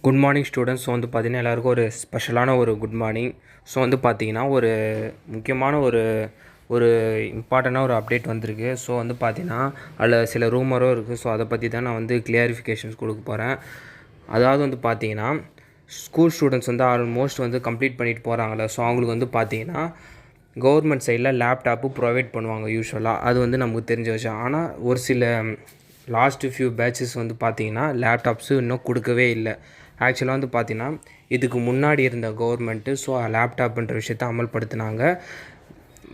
Good morning students. So வந்து பார்த்தீங்கன்னா எல்லாருக்கும் ஒரு ஸ்பெஷலான ஒரு குட் மார்னிங். ஸோ வந்து பார்த்தீங்கன்னா ஒரு முக்கியமான ஒரு ஒரு இம்பார்ட்டண்ட்டான ஒரு அப்டேட் வந்திருக்கு. ஸோ வந்து பார்த்தீங்கன்னா அதில் சில ரூமரும் இருக்குது. ஸோ அதை பற்றி தான் நான் வந்து கிளியரிஃபிகேஷன்ஸ் கொடுக்க போகிறேன். அதாவது வந்து பார்த்தீங்கன்னா ஸ்கூல் ஸ்டூடெண்ட்ஸ் வந்து ஆல்மோஸ்ட் வந்து கம்ப்ளீட் பண்ணிட்டு போகிறாங்களே. ஸோ அவங்களுக்கு வந்து பார்த்தீங்கன்னா கவர்மெண்ட் சைடில் லேப்டாப்பு ப்ரொவைட் பண்ணுவாங்க யூஸ்வலாக. அது வந்து நமக்கு தெரிஞ்ச விஷயம். ஆனால் ஒரு சில லாஸ்ட்டு ஃபியூ பேட்சஸ் வந்து பார்த்திங்கன்னா லேப்டாப்ஸு இன்னும் கொடுக்கவே இல்லை. ஆக்சுவலாக வந்து பார்த்திங்கன்னா இதுக்கு முன்னாடி இருந்த கவர்மெண்ட்டு ஸோ லேப்டாப்ன்ற விஷயத்தை அமல்படுத்தினாங்க.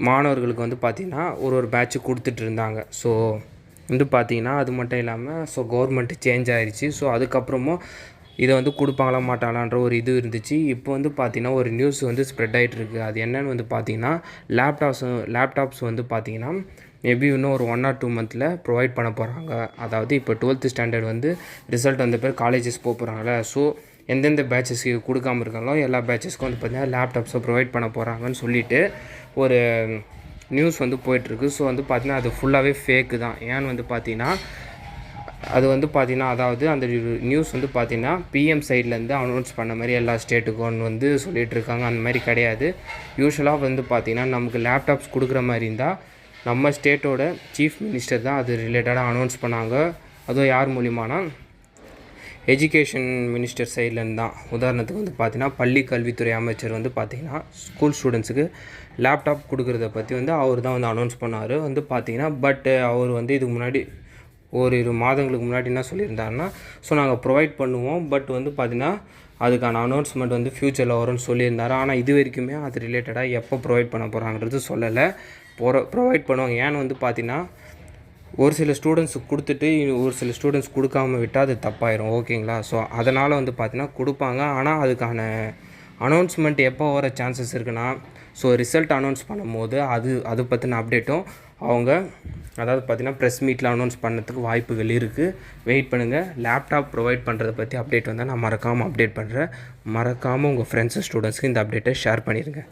மாணவர்களுக்கு வந்து பார்த்திங்கன்னா ஒரு பேட்ச்சு கொடுத்துட்டு இருந்தாங்க. ஸோ வந்து பார்த்திங்கன்னா அது மட்டும் இல்லாமல் ஸோ கவர்மெண்ட்டு சேஞ்ச் ஆகிடுச்சு. ஸோ அதுக்கப்புறமும் இதை வந்து கொடுப்பாங்களா மாட்டாங்களான்ற ஒரு இது இருந்துச்சு. இப்போ வந்து பார்த்திங்கன்னா ஒரு நியூஸ் வந்து ஸ்ப்ரெட் ஆகிட்டு இருக்குது. அது என்னென்னு வந்து பார்த்திங்கன்னா லேப்டாப்ஸ் வந்து பார்த்திங்கன்னா மேபி இன்னும் ஒரு 1 or 2 மந்தில் ப்ரொவைட் பண்ண போகிறாங்க. அதாவது இப்போ 12th ஸ்டாண்டர்ட் வந்து ரிசல்ட் வந்த பேர் காலேஜஸ் போகிறாங்களே. ஸோ எந்தெந்த பேட்சஸ்க்கு கொடுக்காமல் இருக்காங்களோ எல்லா பேட்சஸ்க்கும் வந்து பார்த்திங்கன்னா லேப்டாப்ஸை ப்ரொவைட் பண்ண போகிறாங்கன்னு சொல்லிட்டு ஒரு நியூஸ் வந்து போயிட்டுருக்கு. ஸோ வந்து பார்த்திங்கன்னா அது ஃபுல்லாகவே ஃபேக்கு தான். ஏன்னு வந்து பார்த்திங்கன்னா அது வந்து பார்த்திங்கன்னா அதாவது அந்த நியூஸ் வந்து பார்த்திங்கன்னா பிஎம் சைட்லேருந்து அனௌன்ஸ் பண்ண மாதிரி எல்லா ஸ்டேட்டுக்கும் வந்து சொல்லிகிட்டு இருக்காங்க. அந்த மாதிரி கிடையாது. யூஸ்வலாக வந்து பார்த்திங்கன்னா நமக்கு லேப்டாப்ஸ் கொடுக்குற மாதிரி இருந்தால் நம்ம ஸ்டேட்டோட சீஃப் மினிஸ்டர் தான் அது ரிலேட்டடாக அனௌன்ஸ் பண்ணாங்க. அதுவும் யார் மூலியமானா எஜுகேஷன் மினிஸ்டர் சைட்லேருந்து தான். உதாரணத்துக்கு வந்து பார்த்திங்கன்னா பள்ளி கல்வித்துறை அமைச்சர் வந்து பார்த்திங்கன்னா ஸ்கூல் ஸ்டூடெண்ட்ஸுக்கு லேப்டாப் கொடுக்குறத பற்றி வந்து அவர் தான் வந்து அனௌன்ஸ் பண்ணார் வந்து பார்த்திங்கன்னா. பட் அவர் வந்து இதுக்கு முன்னாடி ஒரு 2 மாதங்களுக்கு முன்னாடி என்ன சொல்லியிருந்தாருன்னா ஸோ நாங்கள் ப்ரொவைட் பண்ணுவோம், பட் வந்து பார்த்திங்கன்னா அதுக்கான அனௌன்ஸ்மெண்ட் வந்து ஃப்யூச்சரில் வரும்னு சொல்லியிருந்தார். ஆனால் இது வரைக்குமே அது ரிலேட்டடாக எப்போ ப்ரொவைட் பண்ண போகிறாங்கிறது சொல்லலை. ப்ரொவைட் பண்ணுவாங்க. ஏன்னு வந்து பார்த்திங்கன்னா ஒரு சில ஸ்டூடெண்ட்ஸுக்கு கொடுத்துட்டு ஒரு சில ஸ்டூடெண்ட்ஸ் கொடுக்காமல் விட்டால் அது தப்பாயிரும். ஓகேங்களா? ஸோ அதனால் வந்து பார்த்திங்கன்னா கொடுப்பாங்க. ஆனால் அதுக்கான அனௌன்ஸ்மெண்ட் எப்போ வர சான்சஸ் இருக்குன்னா ஸோ ரிசல்ட் அனௌன்ஸ் பண்ணும்போது அது பற்றின அப்டேட்டும் அவங்க அதாவது பார்த்திங்கன்னா ப்ரெஸ் மீட்டில் அனௌன்ஸ் பண்ணதுக்கு வாய்ப்புகள் இருக்குது. வெயிட் பண்ணுங்கள். லேப்டாப் ப்ரொவைட் பண்ணுறதை பற்றி அப்டேட் வந்தால் நான் மறக்காமல் அப்டேட் பண்ணுறேன். மறக்காமல் உங்கள் ஃப்ரெண்ட்ஸு ஸ்டூடெண்ட்ஸ்க்கு இந்த அப்டேட்டை ஷேர் பண்ணிடுங்க.